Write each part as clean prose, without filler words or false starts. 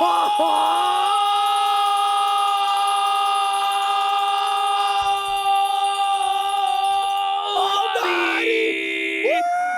buddy!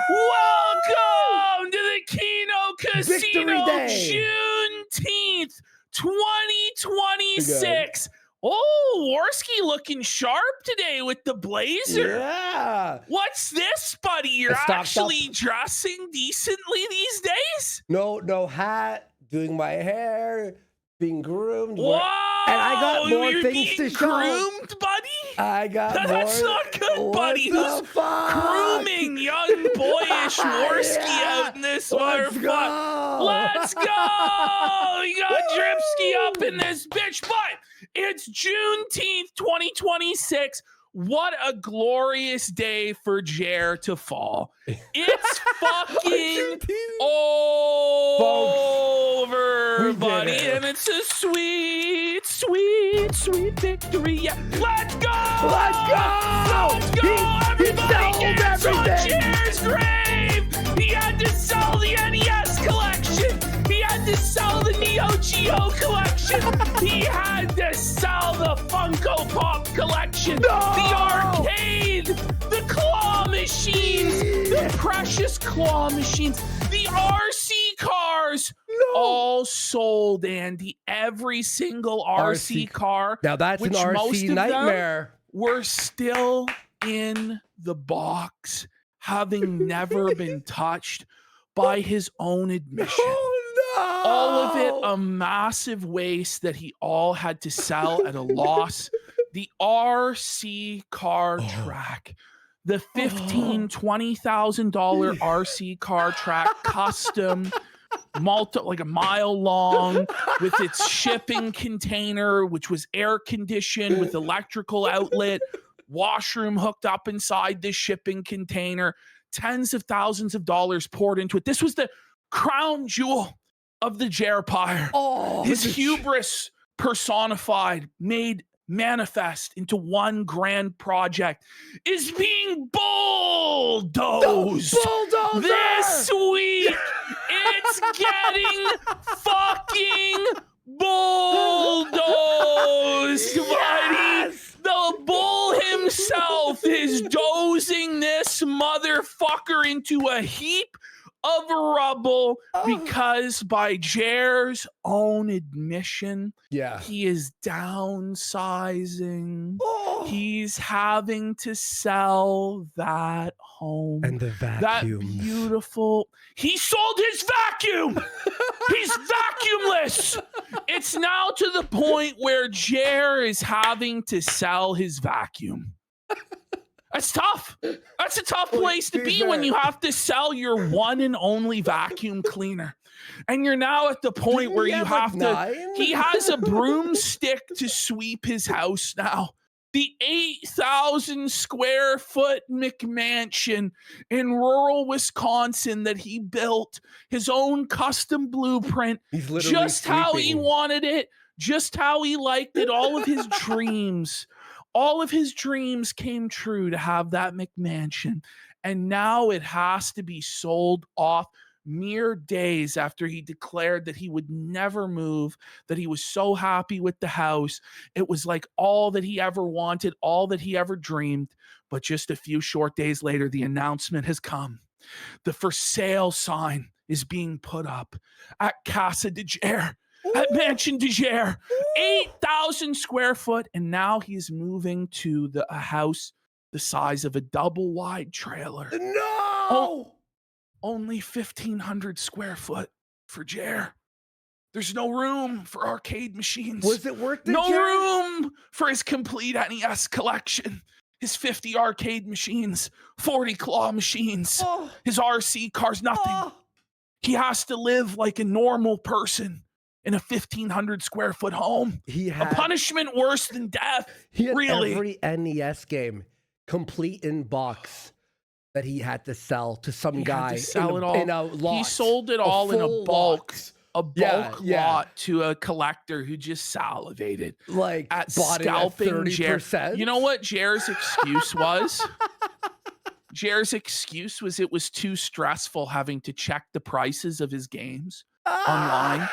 Welcome to the Kino Casino, Juneteenth 2026. Oh, Worski looking sharp today with the blazer. Yeah. What's this, buddy? You're actually dressing decently these days? No hat, doing my hair, being groomed. Whoa! And I got more You're things to being show. Groomed, buddy? I got more. That's not good, buddy. Who's grooming young boyish Worski out in this motherfucker? Let's go! We got Dripski up in this bitch, but it's Juneteenth 2026. What a glorious day for Jer to fall. It's fucking over, buddy. And it's a sweet, sweet, sweet victory. Yeah. Let's go! Let's go! Let's go! Everybody dance on Jer's grave! He had to sell the NES collection! He had to sell the Neo Geo collection! He had to sell the Funko Pop collection! The arcade! The claw machines! The precious claw machines! The RC cars! All sold, Andy. Every single RC car. Now that's an RC nightmare. We're still in the box, having never been touched by his own admission. Oh, no. All of it a massive waste that he all had to sell at a loss. The RC car track. The $15,000-$20,000 RC car track, custom, like a mile long, with its shipping container, which was air conditioned with electrical outlet, washroom hooked up inside this shipping container, tens of thousands of dollars poured into it. This was the crown jewel of the Jerpire. His hubris personified, made manifest into one grand project, is being bulldozed this week. It's getting fucking bulldozed, buddy. The bull himself is dozing this motherfucker into a heap of rubble because, by Jer's own admission, he is downsizing. He's having to sell that home. And the vacuum. That beautiful. He sold his vacuum. He's vacuumless. It's now to the point where Jer is having to sell his vacuum. That's tough. That's a tough place to be when you have to sell your one and only vacuum cleaner. And you're now at the point where you have to, he has a broomstick to sweep his house now. The 8,000 square foot McMansion in rural Wisconsin that he built, his own custom blueprint, just how he wanted it, just how he liked it, all of his dreams. All of his dreams came true to have that McMansion. And now it has to be sold off mere days after he declared that he would never move, that he was so happy with the house. It was like all that he ever wanted, all that he ever dreamed. But just a few short days later, the announcement has come. The for sale sign is being put up at Casa de Jer. At Mansion de Jer, 8,000 square foot, and now he's moving to a house the size of a double wide trailer. No! Only 1,500 square foot for Jer. There's no room for arcade machines. Was it worth it? No room for his complete NES collection. His 50 arcade machines, 40 claw machines, his RC cars, nothing. He has to live like a normal person in a 1,500 square foot home. He had a punishment worse than death. He had really. Every NES game complete in box that he had to sell to some guy in a lot. He sold it all in a bulk. Lot. Lot to a collector who just salivated. Like at bought scalping it at 30%. You know what Jer's excuse was? Jer's excuse was it was too stressful having to check the prices of his games online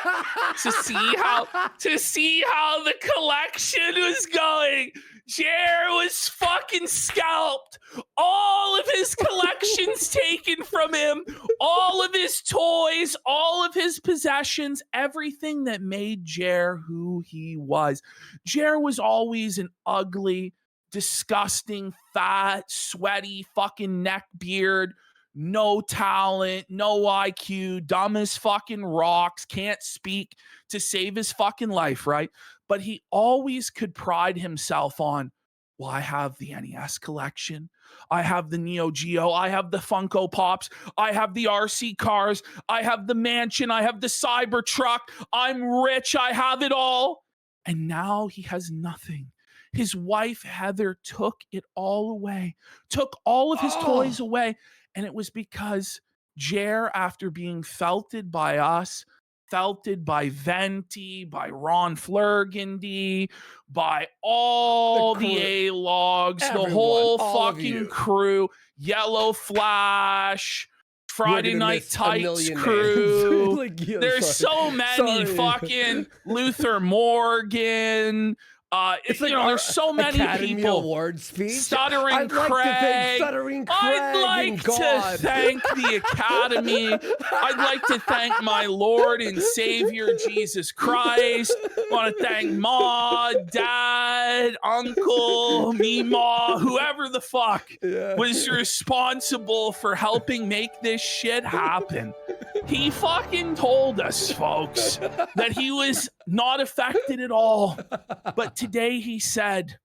to see how the collection was going. Jer was fucking scalped. All of his collections taken from him, all of his toys, all of his possessions, everything that made Jer who he was. Jer was always an ugly, disgusting, fat, sweaty, fucking neck beard, no talent, no IQ, dumb as fucking rocks, can't speak to save his fucking life, right? But he always could pride himself on, well, I have the NES collection, I have the Neo Geo, I have the Funko Pops, I have the RC cars, I have the mansion, I have the Cybertruck, I'm rich, I have it all. And now he has nothing. His wife, Heather, took it all away, took all of his toys away. And it was because Jer, after being felted by us, felted by Venti, by Ron Flurgandy, by all the A-Logs, the whole fucking crew, Yellow Flash, Friday Night Tights crew. Like, there's so many fucking Luther Morgan. It's like there's so many Academy people. Award speech. Stuttering Craig. I'd like to thank the Academy. I'd like to thank my Lord and Savior Jesus Christ. I want to thank Ma, Dad, Uncle, Meemaw, whoever the fuck was responsible for helping make this shit happen. He fucking told us, folks, that he was not affected at all. But today he said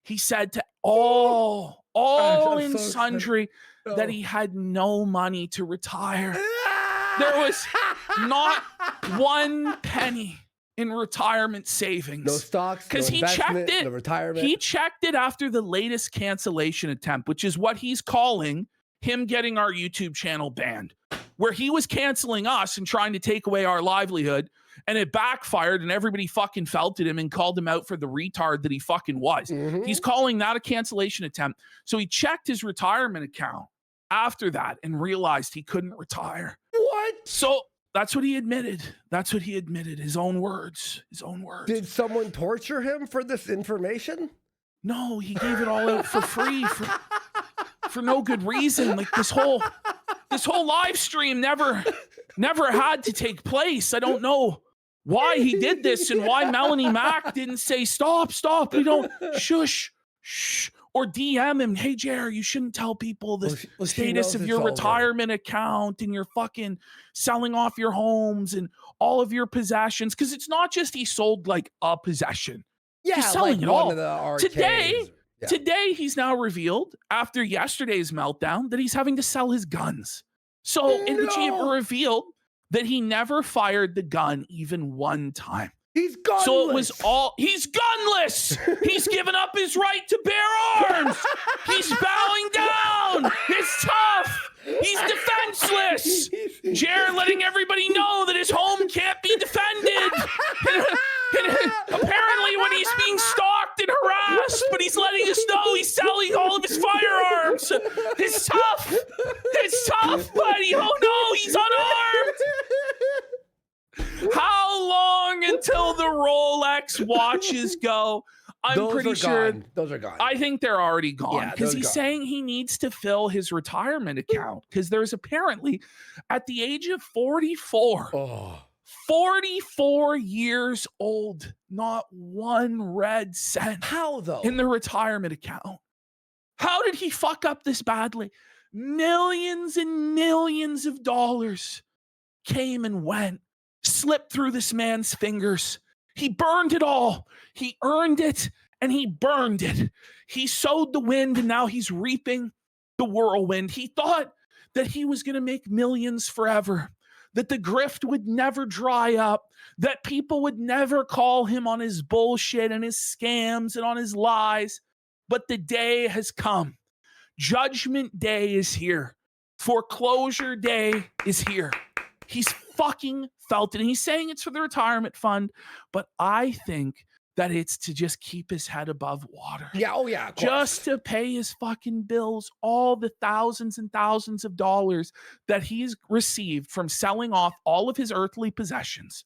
to all in sundry that he had no money to retire. There was not one penny in retirement savings. No stocks, because no he checked it. No retirement. He checked it after the latest cancellation attempt, which is what he's calling him getting our YouTube channel banned, where he was canceling us and trying to take away our livelihood, and it backfired and everybody fucking felt at him and called him out for the retard that he fucking was. He's calling that a cancellation attempt. So he checked his retirement account after that and realized he couldn't retire. What? So that's what he admitted. That's what he admitted. His own words. His own words. Did someone torture him for this information? No, he gave it all out for free for no good reason. Like this whole live stream never had to take place. I don't know why he did this and why Melanie Mack didn't say, stop, we don't, shh, or DM him, hey, Jer, you shouldn't tell people the status of your retirement account and you're fucking selling off your homes and all of your possessions. Because it's not just he sold like a possession. Yeah, he's selling like it one all. of the arcades. Today, he's now revealed, after yesterday's meltdown, that he's having to sell his guns. So, in which he revealed that he never fired the gun even one time. He's gunless. So it was all, he's gunless. He's given up his right to bear arms. He's bowing down. It's tough. He's defenseless. Jer letting everybody know that his home can't be defended. And apparently when he's being stalked and harassed, but he's letting us know he's selling all of his firearms. It's tough. It's tough, buddy. Oh no, he's unarmed. How long until the Rolex watches go? I'm pretty sure those are gone. I think they're already gone because he's saying he needs to fill his retirement account because there's apparently at the age of 44, 44 years old, not one red cent. How though? In the retirement account. How did he fuck up this badly? Millions and millions of dollars came and went, slipped through this man's fingers. He burned it all. He earned it and he burned it. He sowed the wind and now he's reaping the whirlwind. He thought that he was going to make millions forever, that the grift would never dry up, that people would never call him on his bullshit and his scams and on his lies. But the day has come. Judgment Day is here. Foreclosure Day is here. He's fucking felt it. And he's saying it's for the retirement fund. But I think that it's to just keep his head above water. Yeah, oh yeah, of course. Just to pay his fucking bills, all the thousands and thousands of dollars that he's received from selling off all of his earthly possessions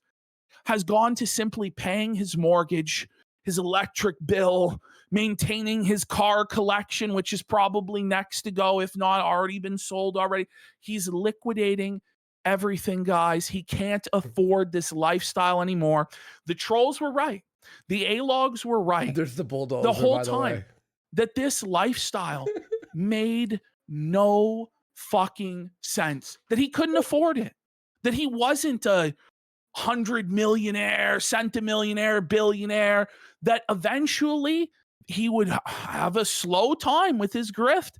has gone to simply paying his mortgage, his electric bill, maintaining his car collection, which is probably next to go, if not already been sold already. He's liquidating everything, guys. He can't afford this lifestyle anymore. The trolls were right. The A-logs were right. There's the bulldozer, the whole by the time way. that this lifestyle made no fucking sense, that he couldn't afford it, that he wasn't a 100 millionaire, centimillionaire, billionaire, that eventually he would have a slow time with his grift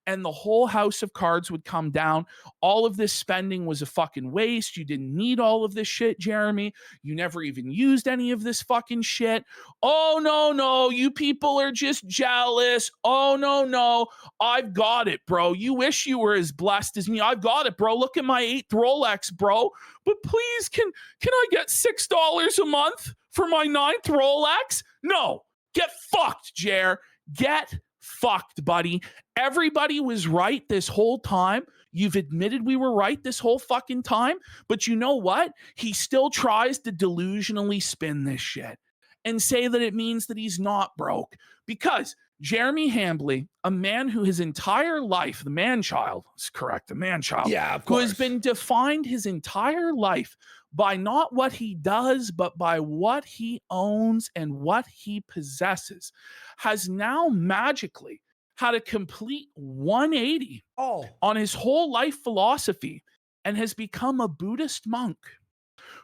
and the whole house of cards would come down. All of this spending was a fucking waste. You didn't need all of this shit, Jeremy. You never even used any of this fucking shit. Oh, no, you people are just jealous. Oh, no, I've got it, bro. You wish you were as blessed as me. I've got it, bro. Look at my 8th Rolex, bro. But please, can I get $6 a month for my 9th Rolex? No. Get fucked, Jer. Get fucked, buddy. Everybody was right this whole time. You've admitted we were right this whole fucking time. But you know what? He still tries to delusionally spin this shit and say that it means that he's not broke. Because Jeremy Hambley, a man who his entire life, the man-child is correct, the man-child, yeah, of who course, has been defined his entire life by not what he does, but by what he owns and what he possesses, has now magically had a complete 180 on his whole life philosophy and has become a Buddhist monk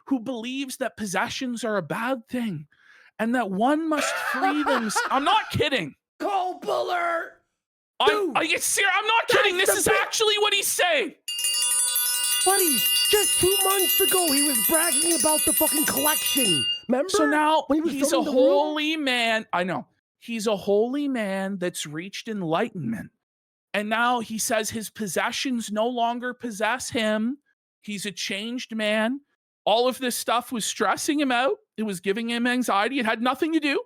who believes that possessions are a bad thing and that one must free them. I'm not kidding. Cole Buller! I'm not kidding. This is actually what he's saying. Buddy, just 2 months ago, he was bragging about the fucking collection. Remember? So now when he was he's a holy man. I know. He's a holy man that's reached enlightenment. And now he says his possessions no longer possess him. He's a changed man. All of this stuff was stressing him out. It was giving him anxiety. It had nothing to do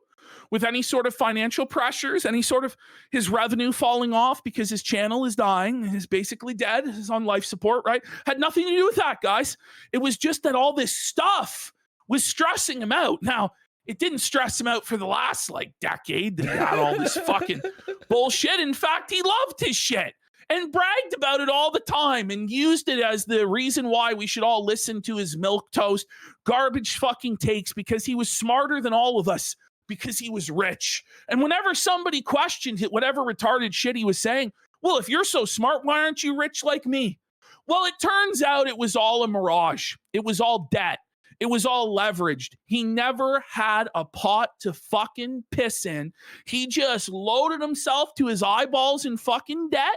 with any sort of financial pressures, any sort of his revenue falling off because his channel is dying. He's basically dead. He's on life support, right? Had nothing to do with that, guys. It was just that all this stuff was stressing him out. Now, it didn't stress him out for the last decade that he had all this fucking bullshit. In fact, he loved his shit and bragged about it all the time and used it as the reason why we should all listen to his milquetoast garbage fucking takes, because he was smarter than all of us, because he was rich. And whenever somebody questioned whatever retarded shit he was saying, well, if you're so smart, why aren't you rich like me? Well, it turns out it was all a mirage. It was all debt. It was all leveraged. He never had a pot to fucking piss in. He just loaded himself to his eyeballs in fucking debt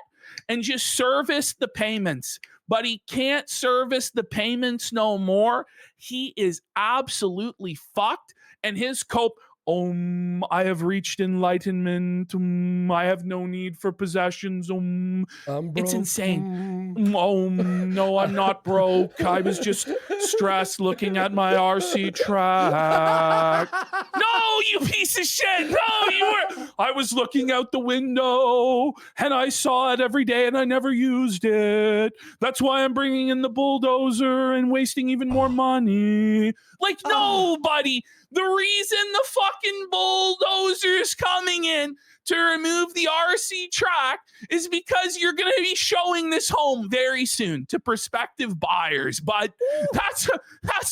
and just serviced the payments. But he can't service the payments no more. He is absolutely fucked. And his cope, I have reached enlightenment. I have no need for possessions. It's insane. No, I'm not broke. I was just stressed looking at my RC track. No, you piece of shit. No, I was looking out the window and I saw it every day and I never used it. That's why I'm bringing in the bulldozer and wasting even more money. Nobody. The reason the fucking bulldozer's coming in to remove the RC track is because you're going to be showing this home very soon to prospective buyers. But that's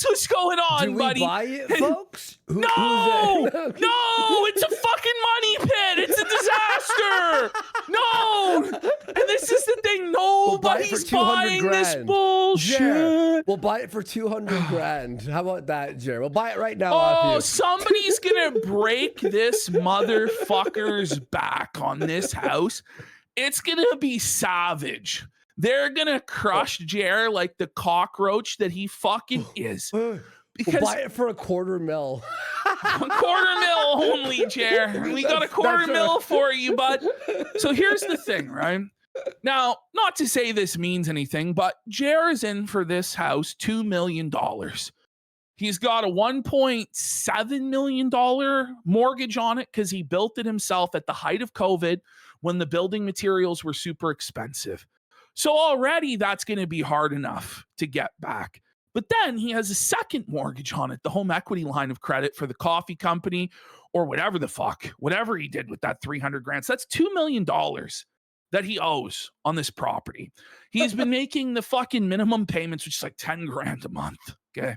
what's going on, buddy. Do we buy it, folks? No, it's a fucking money pit. It's a disaster. No. And this is the thing. Nobody's buying this bullshit. Jared, we'll buy it for 200 grand. How about that, Jared? We'll buy it right now. Oh, somebody's going to break this motherfucker's back on this house. It's going to be savage. They're going to crush Jer like the cockroach that he fucking is. Because we'll buy it for $250,000. $250,000 only, Jer. We got $250,000 for you, bud. So here's the thing, right? Now, not to say this means anything, but Jer is in for this house $2 million. He's got a $1.7 million mortgage on it because he built it himself at the height of COVID when the building materials were super expensive. So already that's going to be hard enough to get back. But then he has a second mortgage on it, the home equity line of credit for the coffee company or whatever the fuck, whatever he did with that 300 grand. So that's $2 million that he owes on this property. He's been making the fucking minimum payments, which is like 10 grand a month. Okay.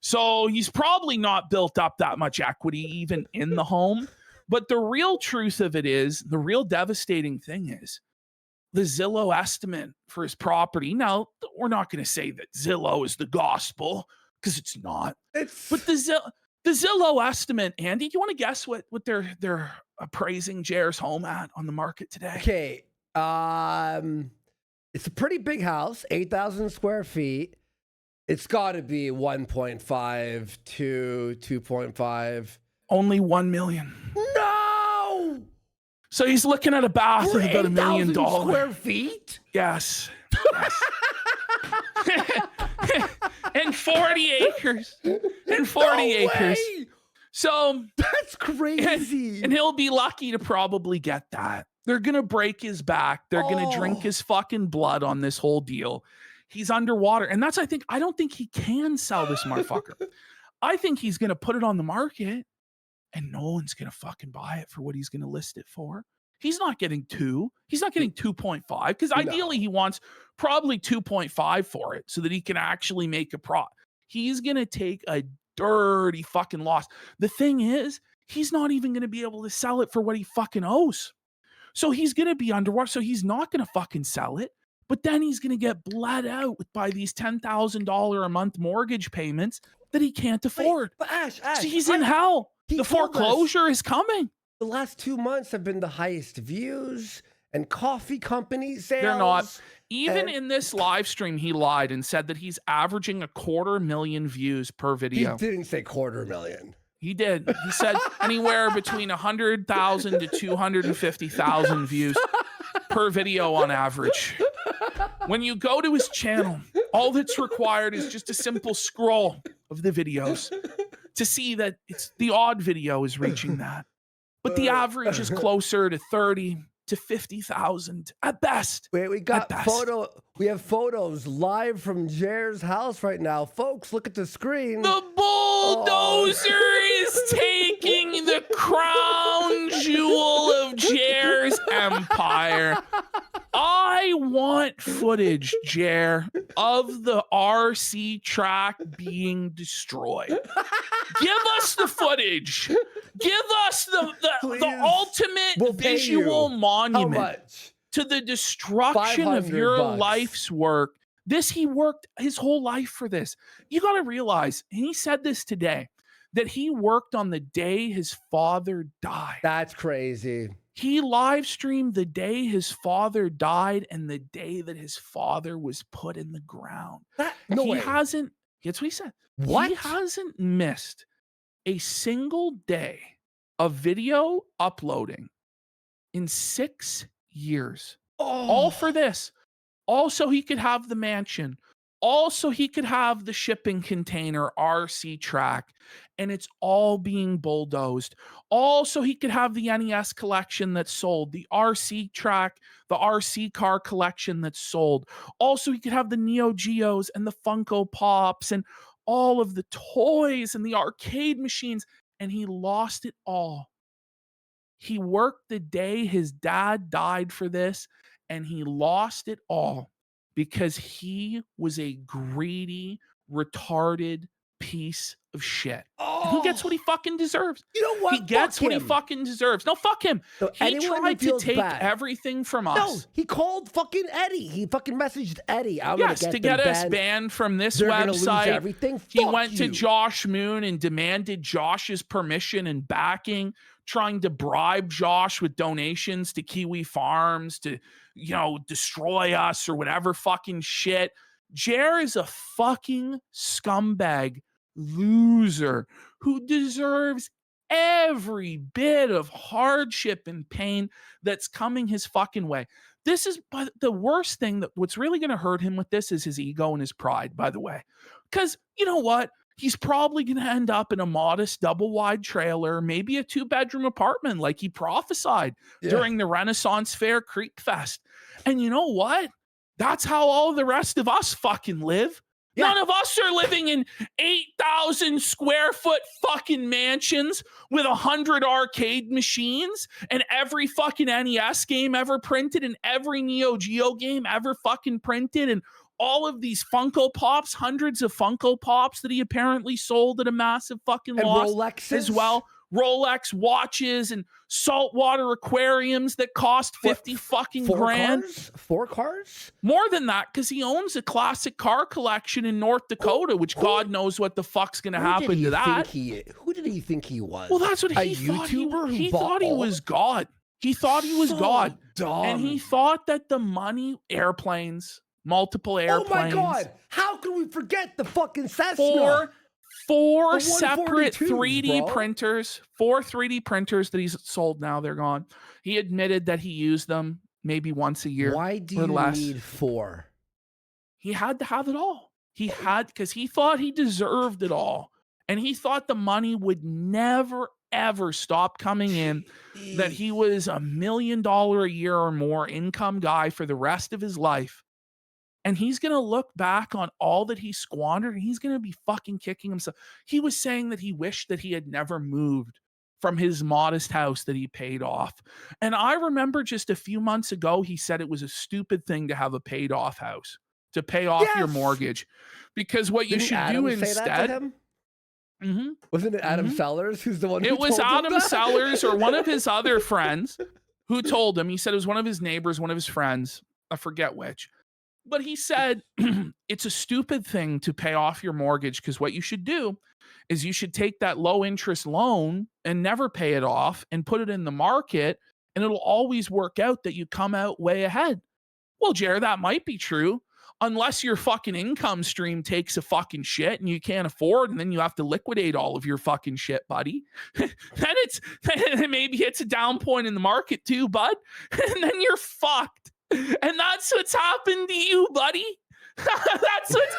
So he's probably not built up that much equity even in the home. But the real truth of it is, the real devastating thing is, the Zillow estimate for his property. Now, we're not going to say that Zillow is the gospel because it's not. But the Zillow estimate, Andy, do you want to guess what they're appraising Jair's home at on the market today? Okay. It's a pretty big house, 8,000 square feet. It's got to be 1.5 to 2.5. Only 1 million. No! So he's looking at a bath of about $1 million. Square feet? Yes. And 40 acres. And 40 acres. Way! So that's crazy. And he'll be lucky to probably get that. They're going to break his back. They're going to drink his fucking blood on this whole deal. He's underwater. And that's, I don't think he can sell this motherfucker. I think he's going to put it on the market and no one's going to fucking buy it for what he's going to list it for. He's not getting 2. He's not getting 2.5 because ideally he wants probably 2.5 for it so that he can actually make a profit. He's going to take a dirty fucking loss. The thing is, he's not even going to be able to sell it for what he fucking owes. So he's going to be underwater. So he's not going to fucking sell it. But then he's going to get bled out by these $10,000 a month mortgage payments that he can't afford. But Ash, so he's in hell. The foreclosure is coming. The last 2 months have been the highest views and coffee company sales. They're not. Even in this live stream, he lied and said that he's averaging 250,000 views per video. He didn't say 250,000. He did. He said anywhere between 100,000 to 250,000 views per video on average. When you go to his channel, all that's required is just a simple scroll of the videos to see that it's the odd video is reaching that. But the average is closer to 30 to 50,000 at best. Wait, we got we have photos live from Jair's house right now. Folks, look at the screen. The bulldozer is taking the crown jewel of Jair's empire. I want footage, Jair, of the RC track being destroyed. Give us the footage. Give us the ultimate visual monument to the destruction of your life's work. He worked his whole life for this. You got to realize, and he said this today, that he worked on the day his father died. That's crazy. He live streamed the day his father died and the day that his father was put in the ground. That's what he said. What? He hasn't missed a single day of video uploading in 6 years. All for this. Also, he could have the mansion. Also, he could have the shipping container RC track, and it's all being bulldozed. Also, he could have the NES collection that's sold, the RC track, the RC car collection that's sold. Also, he could have the Neo Geos and the Funko Pops and all of the toys and the arcade machines, and he lost it all. He worked the day his dad died for this, and he lost it all because he was a greedy, retarded piece of shit. He gets what he fucking deserves. You know what? He gets what he fucking deserves. No, fuck him. So he tried to take everything from us. No, he called fucking Eddie. He fucking messaged Eddie. To get us banned from this website. Everything. He went to Josh Moon and demanded Josh's permission and backing, trying to bribe Josh with donations to Kiwi Farms to, destroy us or whatever fucking shit. Jair is a fucking scumbag loser who deserves every bit of hardship and pain that's coming his fucking way. This is the worst thing. What's really going to hurt him with this is his ego and his pride, by the way. Because you know what? he's probably going to end up in a modest double wide trailer, maybe a 2-bedroom apartment like he prophesied during the Renaissance Fair Creek Fest. And you know what? That's how all the rest of us fucking live. None of us are living in 8,000 square foot fucking mansions with 100 arcade machines and every fucking NES game ever printed and every Neo Geo game ever fucking printed and all of these Funko Pops, hundreds of Funko Pops that he apparently sold at a massive fucking loss Rolexes as well. Rolex watches and saltwater aquariums that cost 50 fucking grand. 4 cars? More than that, because he owns a classic car collection in North Dakota, which God knows what the fuck's going to happen to that. Who did he think he was? Well, that's what he thought. He thought he was God. He thought he was God. Dumb. And he thought that the money, airplanes, multiple airplanes. Oh my God. How can we forget the fucking Cessna? Four separate 3D printers, 4 3D printers that he's sold now. They're gone. He admitted that he used them maybe once a year. Why do you need 4? He had to have it all. He had, because he thought he deserved it all. And he thought the money would never, ever stop coming in, that he was $1 million a year or more income guy for the rest of his life. And he's going to look back on all that he squandered and he's going to be fucking kicking himself. He was saying that he wished that he had never moved from his modest house that he paid off. And I remember just a few months ago, he said it was a stupid thing to have a paid off house, to pay off your mortgage. Because what you should do instead... Wasn't it Adam Sellers who's the one who It was told him Adam that? Sellers or one of his other friends who told him. He said it was one of his neighbors, one of his friends. I forget which. But he said, it's a stupid thing to pay off your mortgage because what you should do is you should take that low interest loan and never pay it off and put it in the market and it'll always work out that you come out way ahead. Well, Jared, that might be true unless your fucking income stream takes a fucking shit and you can't afford and then you have to liquidate all of your fucking shit, buddy. Then maybe it's a down point in the market too, bud. And then you're fucked. And that's what's happened to you, buddy. that's what's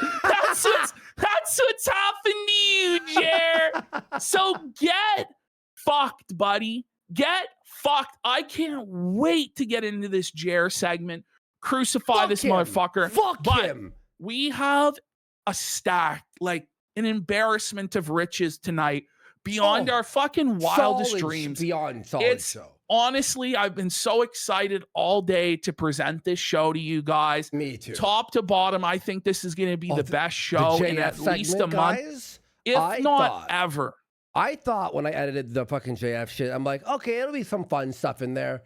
happened to you, Jer. So get fucked, buddy. Get fucked. I can't wait to get into this Jer segment. Crucify this motherfucker. Fuck him. We have a stack, like an embarrassment of riches tonight beyond our fucking wildest dreams. Beyond solid show. Honestly, I've been so excited all day to present this show to you guys. Me too. Top to bottom, I think this is going to be the best show in at least a month, if not ever. I thought when I edited the fucking JF shit, I'm like, okay, it'll be some fun stuff in there.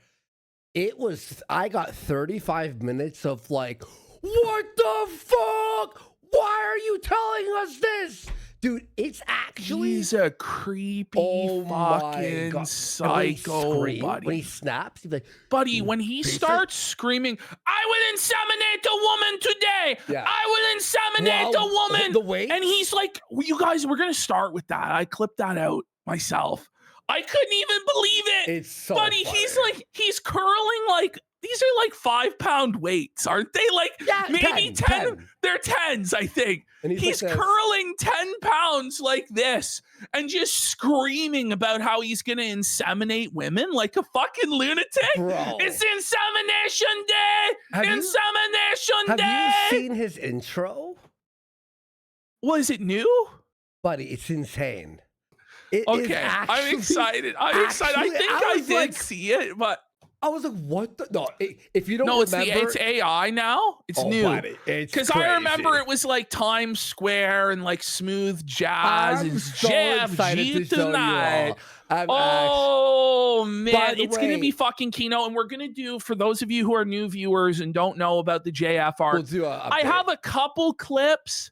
I got 35 minutes of like, what the fuck? Why are you telling us this? Dude, it's actually... He's a creepy fucking psycho, buddy. When he snaps, he's like... Buddy, when he starts screaming, I will inseminate a woman today! Yeah. I will inseminate a woman! The way... And he's like, well, you guys, we're going to start with that. I clipped that out myself. I couldn't even believe it. It's so buddy, funny. he's curling like... These are like 5-pound weights, aren't they? Like maybe 10. They're 10s, I think. And he's like curling 10 pounds like this and just screaming about how he's going to inseminate women like a fucking lunatic. Bro. It's insemination day. Insemination day. Have you seen his intro? Well, is it new? Buddy, it's insane. It okay, actually, I'm excited. I think I did see it, but... I was like, what the? No, if you don't remember. It's AI now. It's new. Because I remember it was like Times Square and like smooth jazz and so JFG tonight. Man, it's going to be fucking Kino. And we're going to do, for those of you who are new viewers and don't know about the JF art, I have a couple clips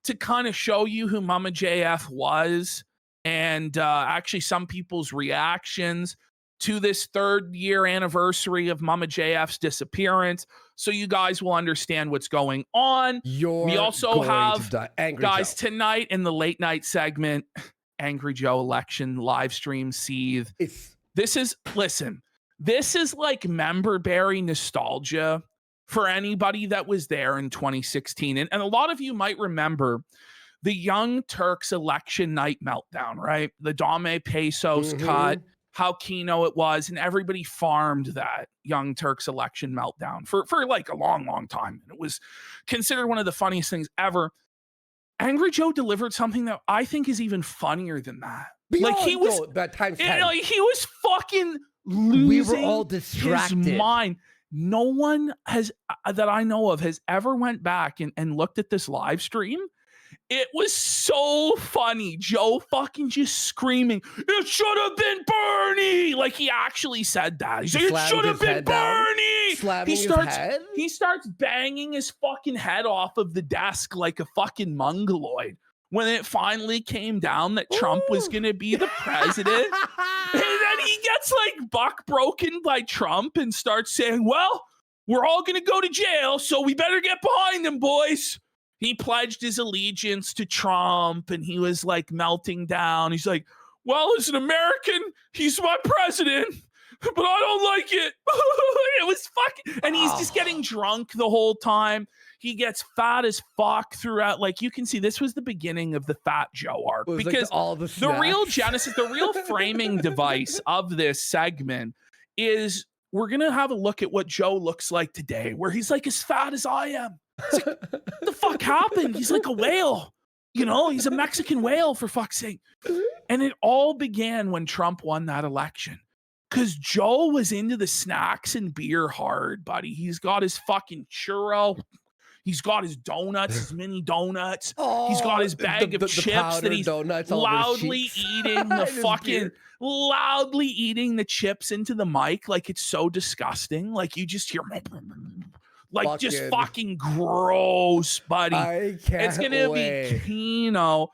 to kind of show you who Mama JF was and actually some people's reactions to this 3rd year anniversary of Mama JF's disappearance, so you guys will understand what's going on. We also have, guys, tonight in the late night segment, Angry Joe election live stream seethe. This is like member berry nostalgia for anybody that was there in 2016. And a lot of you might remember the Young Turks election night meltdown, right? The Dame Pesos cut, how Kino it was, and everybody farmed that Young Turks election meltdown for like a long, long time. And it was considered one of the funniest things ever. Angry Joe delivered something that I think is even funnier than that. Like he was, times 10. like he was fucking losing We were all distracted. his mind. No one has that I know of has ever went back and looked at this live stream. It was so funny. Joe fucking just screaming, "It should have been Bernie!" Like he actually said that. He's like, "It should have been Bernie!" Slamming his head? He starts banging his fucking head off of the desk like a fucking mongoloid. When it finally came down that Trump was going to be the president. And then he gets like buck broken by Trump and starts saying, "Well, we're all going to go to jail, so we better get behind them, boys." He pledged his allegiance to Trump and he was like melting down. He's like, "Well, as an American, he's my president, but I don't like it." It was fucking, and he's just getting drunk the whole time. He gets fat as fuck throughout. Like you can see, this was the beginning of the Fat Joe arc because like the real genesis, the real framing device of this segment is we're going to have a look at what Joe looks like today, where he's like as fat as I am. It's like, what the fuck happened? He's like a whale, you know, he's a Mexican whale for fuck's sake. And it all began when Trump won that election. Because Joe was into the snacks and beer hard, buddy. He's got his fucking churro. He's got his donuts, his mini donuts. He's got his bag of chips that he's loudly eating loudly eating the chips into the mic like it's so disgusting. Like you just hear like just fucking gross, buddy. I can't It's gonna wait. be Kino.